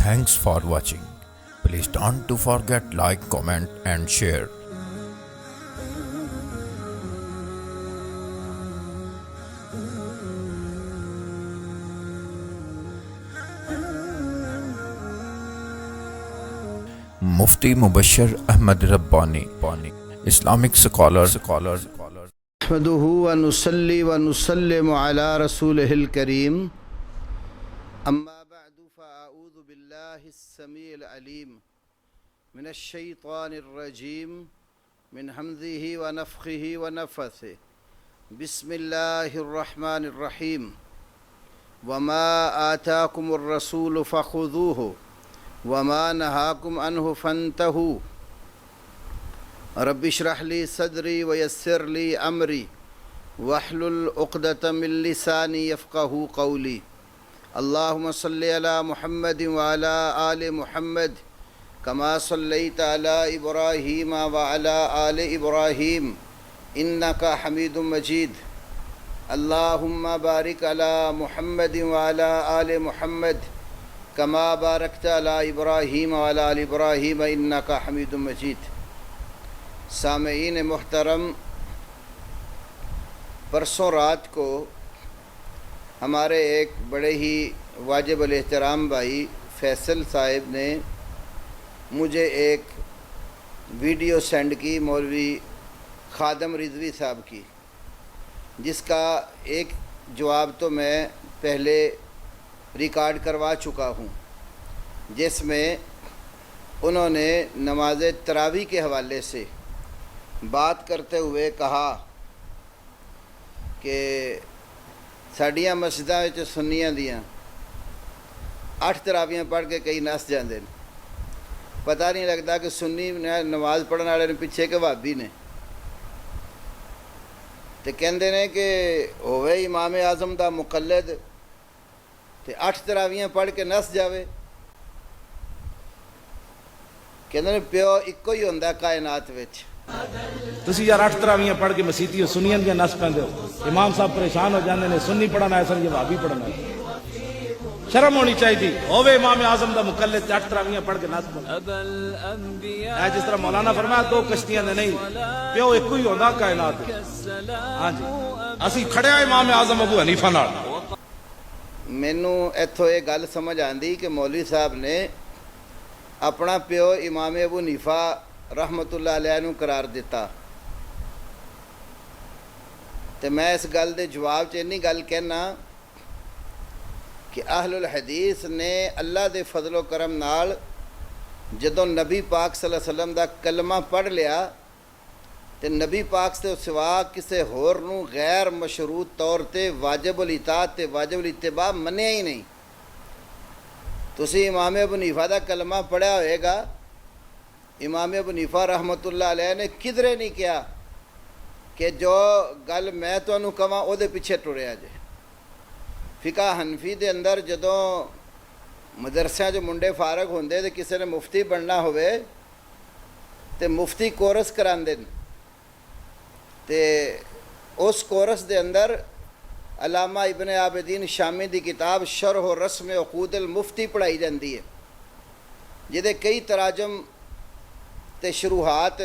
Thanks for watching. Please don't to forget like, comment and share. Mufti Mubashir Ahmad Rabbani, Islamic scholar. نحمده ونصلي ونسلم على رسوله الكريم أما بعد فأعوذ بالله السميع العليم من الشيطان الرجيم من همزه ونفخه ونفثه بسم الله الرحمن الرحيم وما آتاكم الرسول فخذوه وما نهاكم عنه فانتهوا رب اشرح لي صدري ويسر لي أمري واحلل عقدة من لساني يفقهوا قولي اللهم صل على محمد وعلى آل محمد كما صليت على إبراهيم وعلى آل إبراهيم إنك حميد مجيد اللهم بارك على محمد وعلى آل محمد كما باركت على إبراهيم وعلى آل إبراهيم إنك حميد مجيد. سامعین محترم، پرسوں رات کو ہمارے ایک بڑے ہی واجب الاحترام بھائی فیصل صاحب نے مجھے ایک ویڈیو سینڈ کی مولوی خادم رضوی صاحب کی، جس کا ایک جواب تو میں پہلے ریکارڈ کروا چکا ہوں، جس میں انہوں نے نماز تراویح کے حوالے سے بات کرتے ہوئے کہا کہ ساڈیاں مسجداں وچ سنیاں دیاں 8 تراویحاں پڑھ کے کئی نس جاندے نے، پتہ نہیں لگتا کہ سنی نماز پڑھن والے نے پیچھے کہ وہابی نے، تے کہندے نے کہ ہوئے امام اعظم دا مقلد تے 8 تراویحاں پڑھ کے نس جاوے. کہندے نے پیو اکو ہی ہوندا کائنات وچ. تسی یار 8 تراویحاں پڑھ کے مسیتیوں سنیاں دیاں نس پیندے ہو، امام صاحب پریشان ہو جاندے نے، سنی پڑھنا ہے سر یہ وہابی پڑھنا ہے. شرم ہونی چاہیے ہوے امام اعظم دا مقلد 8 تراویحاں پڑھ کے نس پڑھنا ہے. جس طرح مولانا فرمایا 2 کشتیاں دے نہیں، پیو ایک ہی ہوندا کائنات. ہاں جی اسی کھڑے ہیں امام اعظم ابو حنیفہ نال. مینوں ایتھوں یہ گل سمجھ آندی کہ مولوی صاحب نے اپنا پیو امام ابو حنیفہ رحمت اللہ علیہ نو قرار دیتا، تے میں اس گل دے جواب چ اینی گل کہنا کہ اہل الحدیث نے اللہ دے فضل و کرم نال جدوں نبی پاک صلی اللہ علیہ وسلم دا کلمہ پڑھ لیا تے نبی پاک سے سوا کسے ہور نو غیر مشروط طور تے واجب الاطاعت تے واجب الاتباع منیا ہی نہیں. تسی امام ابو حنیفہ دا کلمہ پڑھیا ہوئے گا، امام ابو حنیفہ رحمت اللہ علیہ نے کدھرے نہیں کیا کہ جو گل میں تانوں کہاں او دے پیچھے ٹریا جے. فقہ حنفی دے اندر جدوں مدرسیاں جو منڈے فارغ ہوندے تے کسے نے مفتی بننا ہوئے تے مفتی کورس کراندے نے، تے اس کورس دے اندر علامہ ابن عابدین شامی دی کتاب شرح و رسم عقود المفتی پڑھائی جاندی ہے، جہدے کئی تراجم تے شروحات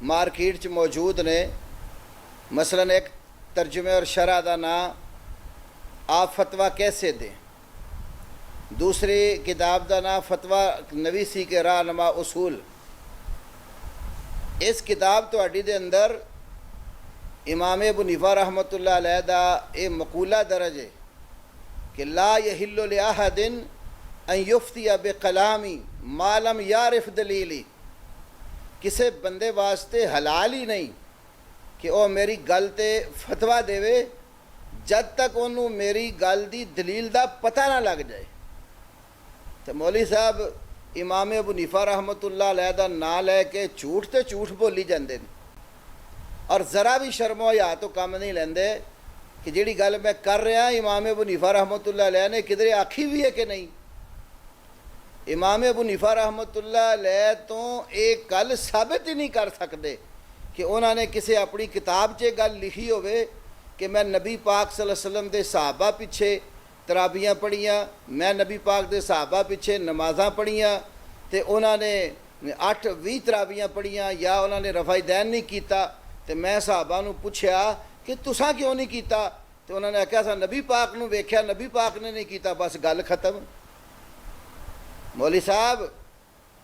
مارکیٹ چ موجود نے. مثلا ایک ترجمے اور شرح دا نام آپ فتویٰ کیسے دیں، دوسری کتاب دا نام فتویٰ نویسی کے راہنما اصول. اس کتاب تہاڈی دے اندر امام ابو حنیفہ رحمت اللہ علیہ دا یہ مقولہ درج ہے کہ لا یحل لأحد ان یفتی بکلامی ما لم یعرف دلیلی. کسے بندے واسطے حلال ہی نہیں کہ وہ میری گل تے فتویٰ دے جد تک انہوں میری گل دی دلیل دا پتہ نہ لگ جائے. تو مولوی صاحب امام ابو حنیفہ رحمت اللہ علیہ دا نام لے کے جھوٹ تے جھوٹ بولی جاندے نے، اور ذرا بھی شرم و حیا تو کم نہیں لیندے کہ جیڑی گل میں کر رہا امام ابو حنیفہ رحمت اللہ علیہ نے کدھرے آکھی بھی ہے کہ نہیں. امام ابو حنیفہ رحمت اللہ علیہ تو ایک گل ثابت ہی نہیں کر سکتے کہ انہوں نے کسی اپنی کتاب چ گل لکھی ہوئے کہ میں نبی پاک صلی اللہ علیہ وسلم دے صحابہ پیچھے ਤਰਾਬੀਆਂ ਪੜ੍ਹੀਆਂ, ਮੈਂ ਨਬੀ ਪਾਕ ਦੇ ਸਹਾਬਾ ਪਿੱਛੇ ਨਮਾਜ਼ਾਂ ਪੜ੍ਹੀਆਂ ਤੇ ਉਹਨਾਂ ਨੇ 8-20 ਤਰਾਬੀਆਂ ਪੜ੍ਹੀਆਂ ਜਾਂ ਉਹਨਾਂ ਨੇ ਰਫਾ ਦੈਨ ਨਹੀਂ ਕੀਤਾ, ਤੇ ਮੈਂ ਸਹਾਬਾ ਨੂੰ ਪੁੱਛਿਆ ਕਿ ਤੁਸਾਂ ਕਿਉਂ ਨਹੀਂ ਕੀਤਾ, ਤੇ ਉਹਨਾਂ ਨੇ ਆਖਿਆ ਅਸਾਂ ਨਬੀ ਪਾਕ ਨੂੰ ਵੇਖਿਆ, ਨਬੀ ਪਾਕ ਨੇ ਨਹੀਂ ਕੀਤਾ, ਬਸ ਗੱਲ ਖਤਮ। ਮੌਲੀ ਸਾਹਿਬ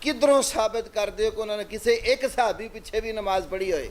ਕਿੱਧਰੋਂ ਸਾਬਿਤ ਕਰਦੇ ਹੋ ਕਿ ਉਹਨਾਂ ਨੇ ਕਿਸੇ ਇੱਕ ਸਹਾਬੀ ਪਿੱਛੇ ਵੀ ਨਮਾਜ਼ ਪੜ੍ਹੀ ਹੋਏ,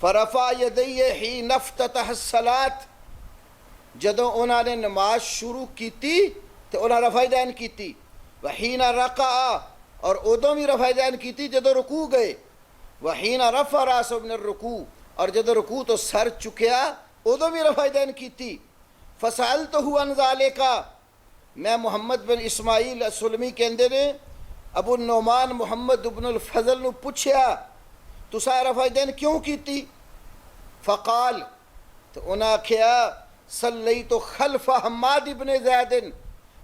فرفع یدیہ حین افتتح الصلاۃ، جدوں انہوں نے نماز شروع کیتی تو انہوں نے رفع دین کیتی، وحین رکع، اور ادوں بھی رفع دین کیتی جدوں رکوع گئے، وحین رفع راسہ من الرکوع، اور جدوں رکوع تو سر چکیا ادوں بھی رفع دین کیتی۔ فسألتہ عن ذالک، میں محمد بن اسماعیل السلمی کہندے نے ابو النعمان محمد بن الفضل نو پوچھیا تساں رفع دین کیوں کیتی؟ فقال، تو انہاں آکھیا صلیت خلف حماد بن زید،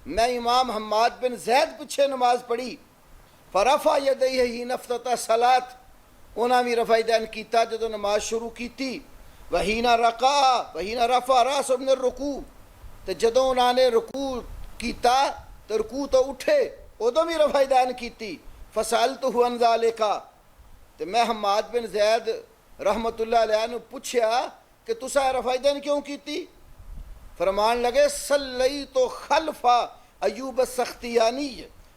میں امام حماد بن زید پیچھے نماز پڑھی، فرفع یدیہ حین افتتح الصلاۃ، انہاں بھی رفع دین کیتا جدوں نماز شروع کیتی، وحین رکع، وحین رفع راسہ من الرکوع، تو جدوں انہاں نے رکوع کیتا تو رکوع تو اٹھے ادوں بھی رفع دین کیتی۔ فسألتہ عن ذالک، تو میں حماد بن زید رحمت اللہ علیہ نے پوچھا کہ تساں رفع دین کیوں کیتی؟ فرمان لگے صلیت خلف ایوب السختیانی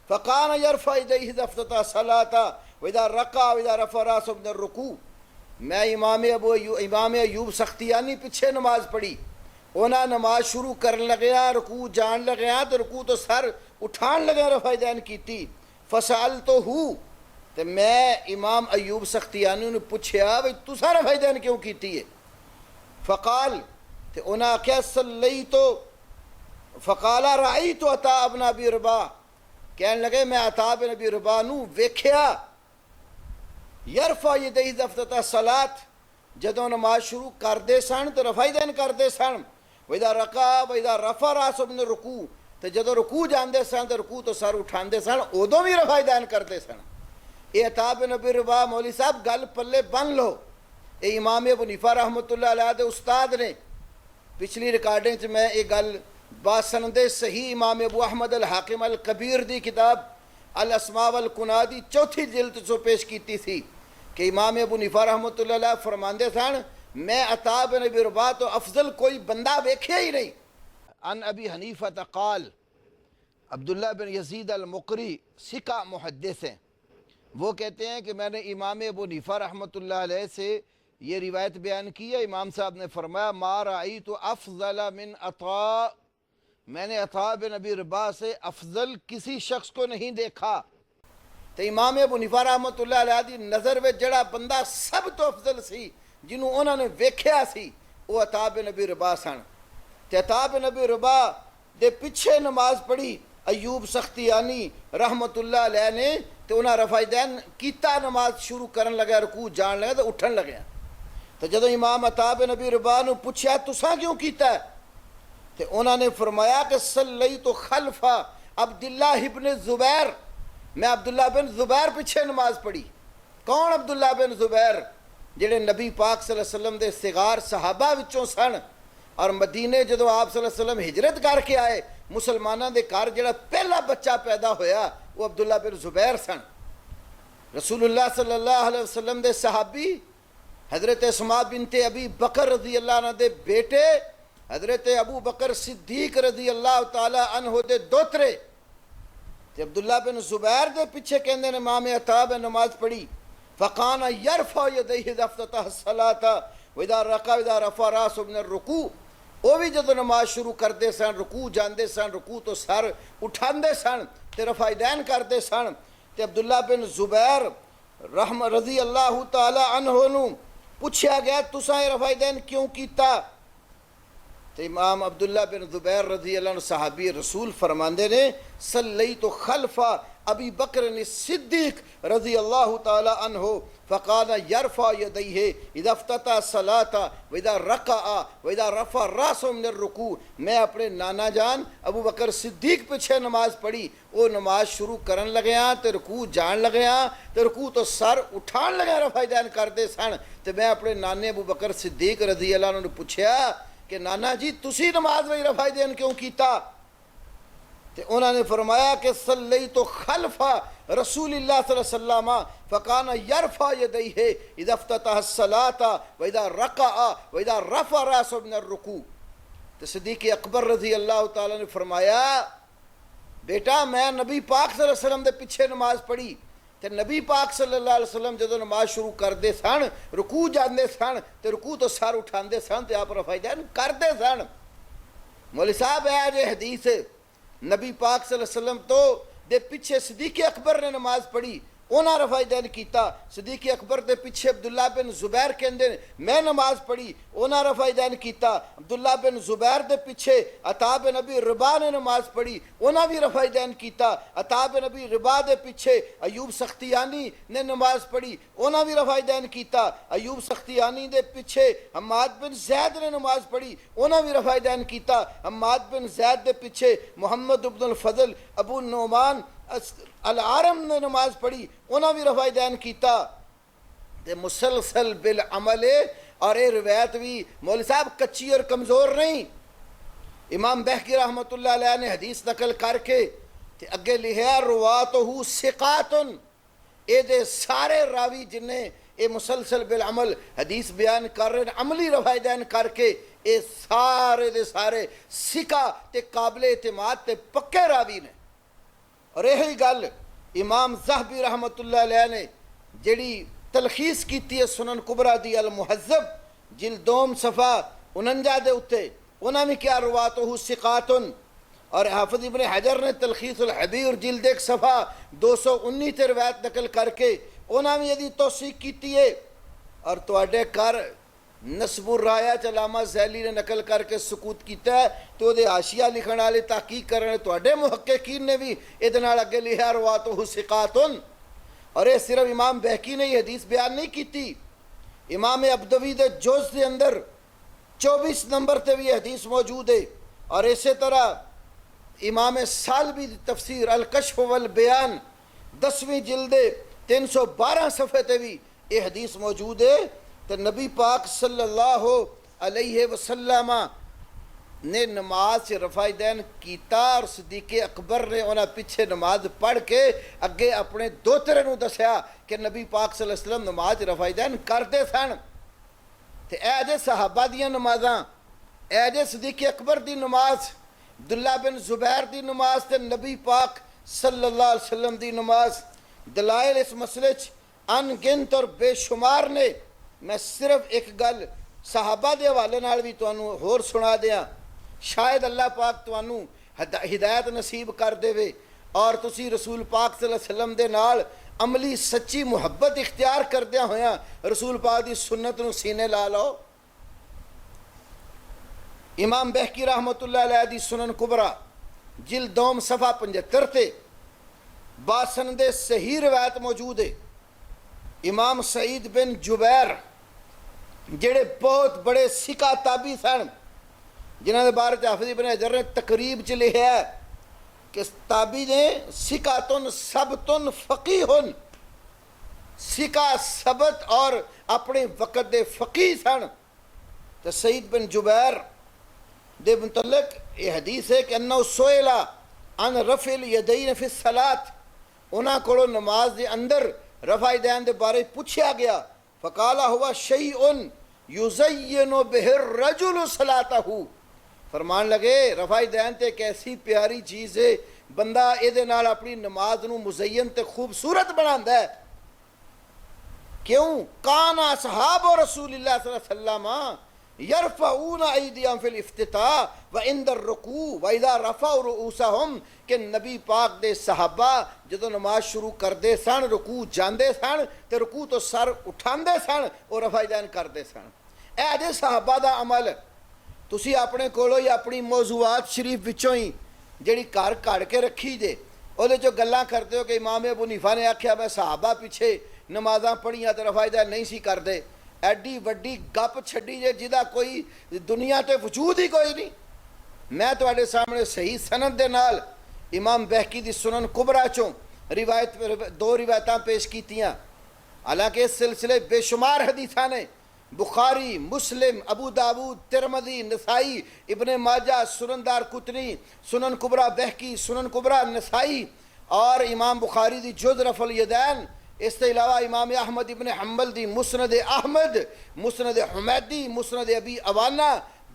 فکان یرفع یدیہ اذا افتتح الصلاۃ واذا رکع واذا رفع راسہ من الرکوع، میں امام ایوب سختیانی پیچھے نماز پڑھی، انہاں نماز شروع کرن لگیا، رکوع جان لگیا تو رکوع تو سر اٹھان لگا رفع دین کیتی۔ فسألتہ، تو میں امام ایوب سختیانی نے پوچھا بھئی تساں رفع دین کیوں کیتی ہے؟ فقال، تو انہاں کہا صلیت، فقال رأیت عطاء بن ابی رباح، کہنے لگے میں عطاء بن ابی رباح نو ویکھیا یرفع یدیہ اذا افتتح الصلاۃ، جدوں نماز شروع کردے سن تو رفع دین کردے سن، وَإِذَا رَكَعَ وَإِذَا رَفَعَ رَأْسَهُ مِنَ الرُّكُوعِ، تو جدوں رکوع جاندے سن تو رکوع تو سر اٹھاندے سن ادوں بھی رفع دین کردے سن۔ یہ عطاء بن ابی رباح مولوی صاحب گل پلے بن لو، یہ امام ابو حنیفہ رحمۃ اللہ علیہ دے استاد نے، پچھلی ریکارڈنگ میں یہ گل باسند صحیح امام ابو احمد الحاکم الکبیر دی کتاب الاسماء والکناہ دی چوتھی جلد چو پیش کیتی تھی کہ امام ابو حنیفہ رحمۃ اللہ علیہ فرماندے سن میں عطاء بن ابی رباح تو افضل کوئی بندہ ویکھیا ہی نہیں۔ عن ابی حنیفہ قال، عبداللہ بن یزید المقری ثقہ محدث ہیں، وہ کہتے ہیں کہ میں نے امام ابو حنیفہ رحمۃ اللہ علیہ سے یہ روایت بیان کی ہے، امام صاحب نے فرمایا ما رأیت افضل من عطاء، میں نے عطاء بن ابی رباح سے افضل کسی شخص کو نہیں دیکھا۔ تو امام ابو حنیفہ رحمۃ اللہ علیہ دی نظر میں جڑا بندہ سب تو افضل سی جنہوں انہوں نے ویکھیا سی وہ عطاء بن ابی رباح سن۔ تے عطاء بن ابی رباح دے پیچھے نماز پڑھی ایوب سختیانی رحمت اللہ علیہ نے، تو انہاں رفع دین کیتا، نماز شروع کرن لگا، رکوع جان لگا تو اٹھن لگا۔ تو جدوں امام عطاء بن ابی رباح نے پوچھا تساں کیوں کیتا ہے، تو انہوں نے فرمایا کہ صلیت خلف عبداللہ ابن زبیر، میں عبداللہ بن زبیر پیچھے نماز پڑھی۔ کون عبداللہ بن زبیر؟ جڑے نبی پاک صلی اللہ علیہ وسلم دے صغار صحابہ وچوں سن، اور مدینے جدوں آپ صلی اللہ علیہ وسلم ہجرت کر کے آئے مسلمانوں دے گھر جڑا پہلا بچہ پیدا ہویا وہ عبداللہ بن زبیر سن۔ رسول اللہ صلی اللہ علیہ وسلم دے صحابی حضرت اسماء بنت ابی بکر رضی اللہ عنہ دے بیٹے حضرت ابو بکر صدیق رضی اللہ تعالی عنہ دے دوترے، تے عبداللہ بن زبیر دے پیچھے کہندے نے امام عطاء نے نماز پڑھی، فقان یرفع یدیہ اذا افتتح الصلاۃ واذا رکع واذا رفع راسہ من الرکوع، وہ بھی جدو نماز شروع کردے سن، رکوع جاندے سن، رکوع تو سر اٹھاندے سن تے رفع دین کردے سن۔ تے عبداللہ بن زبیر رضی اللہ تعالی عنہ نو پوچھا گیا تساں رفع دین کیوں کیتا؟ تو امام عبداللہ بن زبیر رضی اللہ عنہ صحابی رسول فرماندے نے صلیت خلف ابی بکر الصدیق رضی اللہ تعالی عنہ فقال یرفع یدیہ اذا افتتح الصلاۃ واذا رکع واذا رفع راسہ من الرکوع، میں اپنے نانا جان ابو بکر صدیق پیچھے نماز پڑھی، وہ نماز شروع کرن لگیا تے رکوع جان لگیا تے رکوع تو سر اٹھان لگا رفع دین کردے سن، تے میں اپنے نانے ابو بکر صدیق رضی اللہ عنہ نے پوچھا کہ نانا جی تسی نماز میں رفع دین کیوں کیتا؟ تے انہوں نے فرمایا کہ صلیت خلف رسول اللہ صلی اللہ علیہ وسلم فکان یرفع یدیہ اذا افتتح الصلاۃ واذا رکع واذا رفع راسہ من الرکوع۔ تو صدیق اکبر رضی اللہ تعالیٰ نے فرمایا بیٹا میں نبی پاک صلی اللہ علیہ وسلم دے پیچھے نماز پڑھی، تے نبی پاک صلی اللہ علیہ وسلم جدو نماز شروع کرتے سن رکوع جاندے سن تے رکوع تو سر اٹھاندے سن تے آپ رفع دین کرتے سن. مولوی صاحب ہے جو حدیث نبی پاک صلی اللہ علیہ وسلم تو دے پیچھے صدیق اکبر نے نماز پڑھی انہاں رفع دین کیتا. صدیق اکبر دے پیچھے عبداللہ بن زبیر کہندے میں نماز پڑھی انہاں رفع دین کیتا. عبداللہ بن زبیر دے پیچھے عطا بن ابی رباح نے نماز پڑھی انہاں بھی رفع دین کیتا. عطا بن ابی رباح دے پیچھے ایوب سختیانی نے نماز پڑھی انہاں بھی رفع دین کیتا. ایوب سختیانی دے پیچھے حماد بن زید نے نماز پڑھی انہاں بھی رفع دین کیتا. حماد بن زید دے پیچھے محمد بن الفضل ابو نعمان العارم نے نماز پڑھی انہاں بھی رفع دین کیتا. تے مسلسل بالعمل اور یہ روایت بھی مولوی صاحب کچی اور کمزور نہیں. امام بہقی رحمۃ اللہ علیہ نے حدیث نقل کر کے تے اگے لکھیا رواتہ ثقات اے دے سارے راوی جنہیں اے مسلسل بالعمل حدیث بیان کر رہے ہیں عملی رفع دین کر کے اے سارے دے سارے ثقہ تے قابل اعتماد تے پکے راوی نے. اور یہی گل امام ذہبی رحمۃ اللہ علیہ نے جڑی تلخیص کیتی ہے سنن کبریٰ دی المہذب جلد دوم صفحہ 49 دے اتے انہاں میں کیا رواتہ ثقات. اور حافظ ابن حجر نے تلخیص الحبیر جلد 1 صفحہ 219 تے روایت نقل کر کے انہاں میں یہ توثیق کیتی ہے. اور تواڈے کر نصب الرایا علامہ ذیلی نے نقل کر کے سکوت کیتا ہے تو دے حاشیہ لکھن والے تحقیق کرنے تواڈے محققین نے بھی ادھے نال اگے لکھا رواتہ ثقات. اور یہ صرف امام بہقی نے یہ حدیث بیان نہیں کیتی امام ابدوی دے جوز دے اندر 24 نمبر تے بھی یہ حدیث موجود ہے. اور اسی طرح امام سالبی دی تفسیر الکشف والبیان 10ویں جلد 312 صفحے تے بھی یہ حدیث موجود ہے. تو نبی پاک صلی اللہ علیہ وسلم نے نماز سے رفع دین کیتا اور صدیق اکبر نے انہاں پیچھے نماز پڑھ کے اگے اپنے دوترے نو دسیا کہ نبی پاک صلی اللہ علیہ وسلم نماز رفع دین کرتے سن. تے اے دے صحابہ دیاں نمازاں اے دے صدیق اکبر دی نماز عبداللہ بن زبیر دی نماز تے نبی پاک صلی اللہ علیہ وسلم دی نماز دلائل اس مسئلے ان گنت اور بے شمار نے. میں صرف ایک گل صحابہ دے حوالے نال بھی تانوں ہور سنا دیاں شاید اللہ پاک تانوں ہدایت نصیب کر دے اور تسی رسول پاک صلی اللہ علیہ وسلم دے نال عملی سچی محبت اختیار کردیاں ہویاں رسول پاک دی سنت نو سینے لا لو. امام بہقی رحمۃ اللہ علیہ دی سنن کبریٰ جلد دوم صفحہ 75 تے باسند صحیح روایت موجود ہے. امام سعید بن جبیر جڑے بہت بڑے ثقہ تابعی سن جنہاں دے بارے حافظ ابن حجر نے تقریب چ لکھیا ہے کہ تابعی نے ثقاتن ثبتن فقیہن ثقہ ثبت اور اپنے وقت دے فقیہ سن. تو سعید بن جبیر دے متعلق یہ حدیث ہے کہ انہو سئلا عن رفع الیدین فی الصلاۃ انہاں کولو نماز دے اندر رفع دین دے بارے پوچھا گیا فقال ہوا شیء یزین بہ الرجل صلاتہ فرمان لگے رفع دین تے ایک ایسی پیاری چیز ہے بندہ اے دے نال اپنی نماز نو مزین تے خوبصورت بناندا ہے. کیوں کان اصحاب رسول اللہ صلی اللہ علیہ وسلم یرفعون ایدیہم فی الافتتاح وعند الرکوع واذا رفعوا رؤوسہم کہ نبی پاک دے صحابہ جدو نماز شروع کردے سن رکوع جاندے سن تے رکوع تو سر اٹھاندے سن اور رفع دین کردے سن. اے دے صحابہ دا عمل تسی اپنے کولو یا اپنی موضوعات شریف وچوں ہی جڑی گھر کڑ کے رکھی جے او دے جو گلاں کرتے ہو کہ امام ابو حنیفہ نے آکھیا میں صحابہ پیچھے نمازاں پڑھیاں تے رفع دین نہیں سی کردے. ایڈی وڈی گپ چھڈی جے جدا کوئی دنیا تے وجود ہی کوئی نہیں. میں تواڈے سامنے صحیح سند دے نال امام بہقی دی سنن کبریٰ چوں روایت 2 روایتاں پیش کیتیاں حالانکہ اس سلسلے بے شمار حدیثاں نے بخاری مسلم ابو داود ترمذی نسائی ابن ماجہ سنن دارقطنی سنن کبریٰ بہقی سنن کبریٰ نسائی اور امام بخاری دی جز رفع الیدین اس کے علاوہ امام احمد ابن حنبل دی مسند احمد مسند حمیدی مسند ابی عوانہ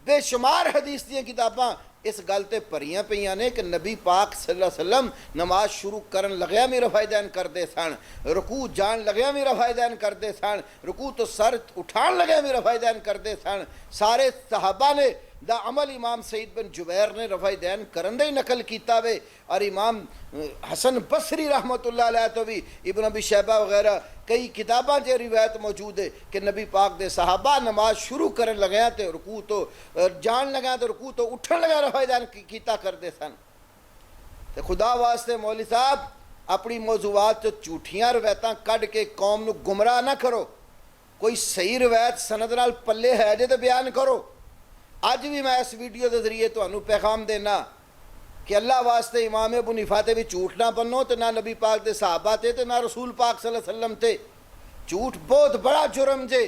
بے شمار حدیث دیا کتاباں اس گل تے پریاں پیاں نے کہ نبی پاک صلی اللہ علیہ وسلم نماز شروع کرن لگیا بھی رفع دین کردے سن، رکوع جان لگیا بھی رفع دین کردے سن، رکوع تو سر اٹھان لگیا بھی رفع دین کردے سن۔ سارے صحابہ نے دا عمل امام سعید بن جبیر نے رفع دین کرن دے نقل کیتا وے، اور امام حسن بصری رحمۃ اللہ علیہ تو بھی ابن ابی شیبہ وغیرہ کئی کتاباں جو روایت موجود ہے کہ نبی پاک دے صحابہ نماز شروع کرن لگیا تے رکوع تو جان لگا تے رکوع تو اٹھن لگا رفع دین کیتا کردے سن۔ تے خدا واسطے مولوی صاحب اپنی موضوعات تو جھوٹیاں روایتاں کڈ کے قوم نو گمراہ نہ کرو، کوئی صحیح روایت سند نال پلے ہے جے تے بیان کرو۔ اج بھی میں اس ویڈیو کے ذریعے تمہیں پیغام دینا کہ اللہ واسطے امام ابو حنیفہ تے بھی جھوٹ نہ بنو، تے نہ نبی پاک دے صحابہ تے نہ رسول پاک صلی اللہ علیہ وسلم تے۔ جھوٹ بہت بڑا جرم جے۔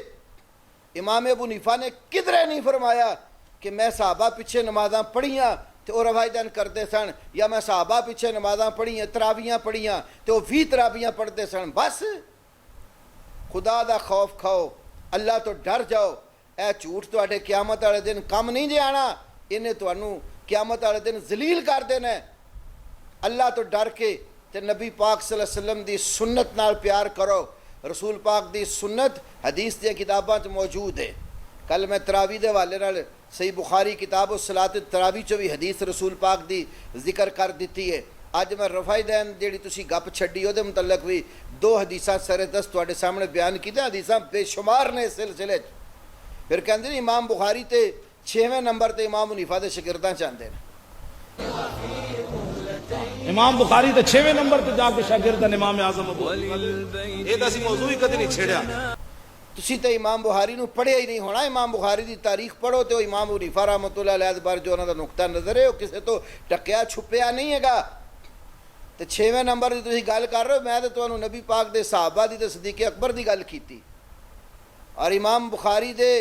امام ابو حنیفہ نے کدھرے نہیں فرمایا کہ میں صحابہ پیچھے نمازاں پڑھیاں تے وہ رفع دین کردے سن، یا میں صحابہ پیچھے نمازاں پڑھیاں تراویاں پڑھیاں تے وہ 20 تراویاں پڑھتے سن۔ بس خدا دا خوف کھاؤ، اللہ تو ڈر جاؤ۔ اے جھوٹ تواڈے قیامت والے دن کم نہیں جے آنا، انہیں تانوں قیامت والے دن ذلیل کر دینا ہے۔ اللہ تو ڈر کے تے نبی پاک صلی اللہ علیہ وسلم دی سنت نال پیار کرو۔ رسول پاک دی سنت حدیث دی کتاباں چ موجود ہے۔ کل میں تراویح دے حوالے نال صحیح بخاری کتاب الصلاۃ التراویح چ بھی حدیث رسول پاک دی ذکر کر دیتی ہے۔ اج میں رفع دین جیڑی تسی گپ چھڈی او دے متعلق بھی 2 حدیثاں سر دست تواڈے سامنے بیان کیتیاں، حدیثاں بے شمار نے اس سلسلے چ۔ پھر کہندے نے امام بخاری تے 6ویں نمبر تے امام حنیفہ دے شاگرداں چاہندے نے۔ امام بخاری تے 6ویں نمبر تے جا کے شاگرد امام اعظم ابو حنیفہ۔ اے تے اسی موضوع ہی کدی نہیں چھیڑیا۔ تسی تے امام بخاری نو پڑھیا ہی نہیں ہونا۔ امام بخاری دی تاریخ پڑھو تے امام حنیفہ رحمۃ اللہ علیہ بار جو انہاں دا نقطہ نظر ہے وہ کسے تو ٹکیا چھپیا نہیں ہے گا۔ تے 6ویں نمبر دی تسی گل کر رہے ہو، میں تے تانوں نبی پاک دے صحابہ دی تے صدیق اکبر دی گل کیتی۔ اور امام بخاری دے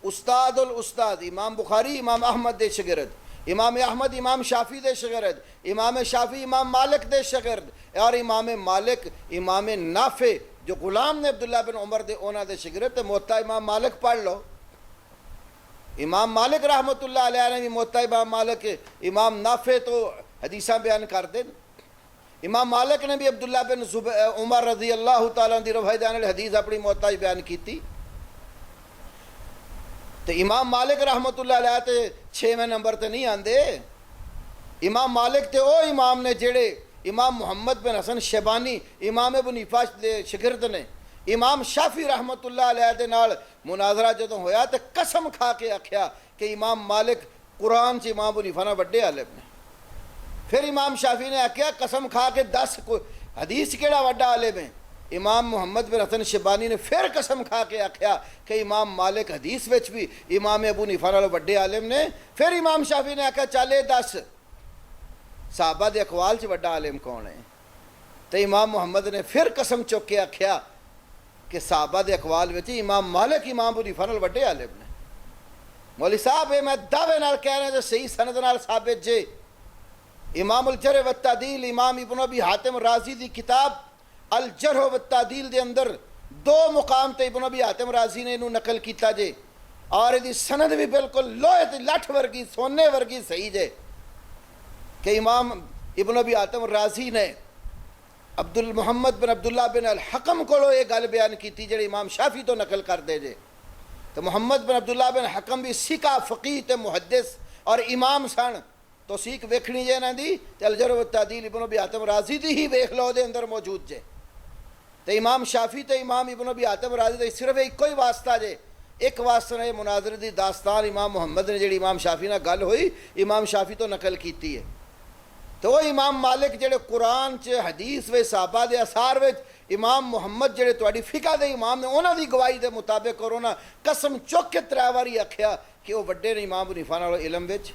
استاد الاستاد امام بخاری امام احمد دے شاگرد، امام احمد امام شافعی دے شاگرد، امام شافعی امام مالک دے شاگرد، اور امام مالک امام نافع جو غلام نے عبداللہ بن عمر دے اونا دے شاگرد۔ تے موطا امام مالک پڑھ لو۔ امام مالک رحمۃ اللہ علیہ نے بھی موطا امام مالک امام نافع تو حدیثاں بیان کر دیں۔ امام مالک نے بھی عبداللہ بن عمر رضی اللہ تعالیٰ دی رفع دین حدیث اپنی موطا بیان کیتی۔ تو امام مالک رحمۃ اللہ علیہ تے 6ویں نمبر تے نہیں آندے۔ امام مالک تے او امام نے جڑے امام محمد بن حسن شیبانی امام ابو حنیفہ دے شاگرد نے۔ امام شافعی رحمۃ اللہ علیہ دے نال مناظرہ جدوں ہویا تے قسم کھا کے آکھیا کہ امام مالک قرآن چ امام ابو حنیفہ نہ وڈے عالم نے۔ پھر امام شافعی نے آکھیا قسم کھا کے 10 حدیث کیڑا وڈا عالم ہے۔ امام محمد بن حسن شیبانی نے پھر قسم کھا کے آکھیا کہ امام مالک حدیث وچ بھی امام ابو حنیفہ نالوں وڈے عالم نے۔ پھر امام شافعی نے آکھیا چل اے 10 صحابہ دے اقوال چ وڈا عالم کون ہے؟ تو امام محمد نے پھر قسم چک کے آکھیا کہ صحابہ دے اقوال وچ امام مالک امام ابو حنیفہ نال وڈے عالم نے۔ مولوی صاحب اے میں دعوے نال کہہ رہا تے صحیح سند نال ثابت جے۔ امام الجرح والتعدیل امام ابن ابی حاتم رازی دی کتاب الجرح والتعدیل دے اندر 2 مقام تے ابن ابی حاتم رازی نے انہوں نقل کیتا جے، اور دی سند بھی بالکل لوہے تے لٹھ ورگی سونے ورگی صحیح جے کہ امام ابن ابی حاتم رازی نے محمد بن عبداللہ بن الحکم کو یہ گل بیان کیتی جڑی امام شافعی تو نقل کر دے جے۔ تو محمد بن عبداللہ بن حکم بھی سکا فقیہ تے محدث اور امام سن۔ تو سیکھ ویکھنی جے نہ دی تے الجرح والتعدیل ابن ابی حاتم رازی دی ہی ویکھ لو دے اندر موجود جے۔ تے امام شافعی تے امام ابن ابی حاتم رازی دے صرف ایک ہی واسطہ جے، ایک واسطہ نے مناظرے دی داستان امام محمد نے جڑی امام شافعی نال گل ہوئی امام شافعی تو نقل کیتی ہے۔ تو وہ امام مالک جڑے قرآن چ حدیث و صحابہ دے اثار وچ امام محمد جڑے تواڈی فقہ دے امام نے انہاں دی گواہی دے مطابق اور انہاں قسم چک کے 3 واری آکھیا کہ وہ وڈے نے امام ابو حنیفہ نال علم وچ۔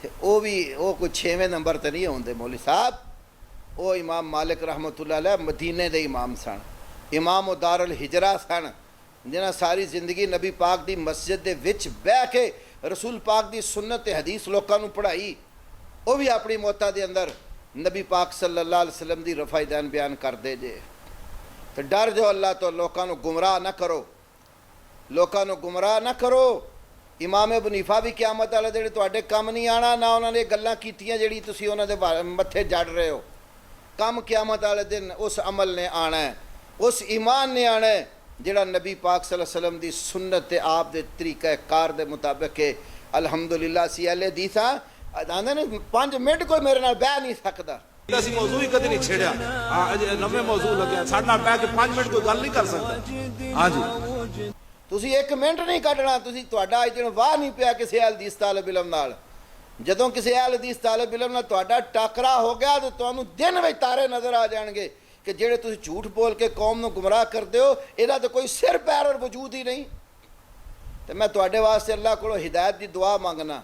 تے او بھی او کوئی 6ویں نمبر تے نہیں ہوندے مولوی صاحب۔ او امام مالک رحمۃ اللہ علیہ مدینے دے امام سن، امام و دار الحجرہ سن، جنہاں ساری زندگی نبی پاک دی مسجد دے وچ بیٹھ کے رسول پاک دی سنت حدیث لوکاں نوں پڑھائی۔ وہ بھی اپنی موتا دے اندر نبی پاک صلی اللہ علیہ وسلم دی رفع دین بیان کر دے جے۔ تو ڈر جو اللہ تو لوکاں نوں گمراہ نہ کرو، لوکاں نوں گمراہ نہ کرو۔ امام ابو حنیفہ بھی قیامت والے دن تواڈے کم نہیں آنا، نہ انہوں نے گلاں کیتیاں جڑی تسی انہاں دے متھے جڑ رہے ہو۔ کم قیامت والے دن اس عمل نے آنا ہے، اس ایمان نے آنا ہے جڑا نبی پاک صلی اللہ علیہ وسلم دی سنت تے آپ دے طریقہ کار دے مطابق ہے۔ الحمدللہ سی اہل حدیث آندے نے 5 منٹ کوئی میرے نال بیٹھ نہیں سکدا۔ اسی موضوع ہی کدی نہیں چھیڑیا، نویں موضوع لگیا ساڈے نال بیٹھ کے 5 منٹ کوئی گل نہیں کر سکتا۔ ہاں جی تسی 1 منٹ نہیں کڈنا، تسی تہاڈا اج دن واہ نہیں پیا کسی اہل حدیث طالب علم نال۔ جدوں کسی اہل حدیث طالب علم نال تہاڈا ٹاکرا ہو گیا تو تانوں دن وچ تارے نظر آ جان گے کہ جڑے تسی جھوٹ بول کے قوم نو گمراہ کردے ہو ਇਹਦਾ تو کوئی سر پیر اور وجود ہی نہیں۔ تو میں تہاڈے واسطے اللہ کولوں ہدایت دی دعا مانگنا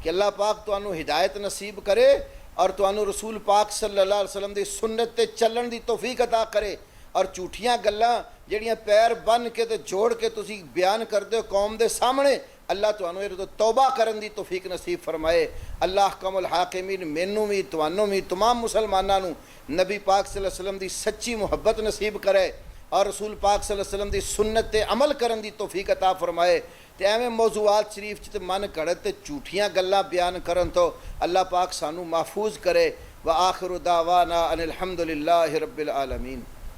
کہ اللہ پاک تانوں ہدایت نصیب کرے اور تانوں رسول پاک صلی اللہ علیہ وسلم دی سنت تے چلن دی توفیق عطا کرے، اور جھوٹیاں گلاں جڑیاں پیر بن کے تے جوڑ کے تسی بیان کردے ہو قوم دے سامنے، اللہ تانوں یہ توبہ کرن دی توفیق نصیب فرمائے۔ اللہ احکم الحاکمین مینوں بھی تانوں بھی تمام مسلماناں نوں نبی پاک صلی اللہ علیہ وسلم دی سچی محبت نصیب کرے اور رسول پاک صلی اللہ علیہ وسلم دی سنت تے عمل کرن دی توفیق عطا فرمائے۔ تے ایویں موضوعات شریف چ من گھڑت تے جھوٹیاں گلاں بیان کرن تو اللہ پاک سانوں محفوظ کرے۔ وآخر دعوانا ان الحمدللہ رب العالمین۔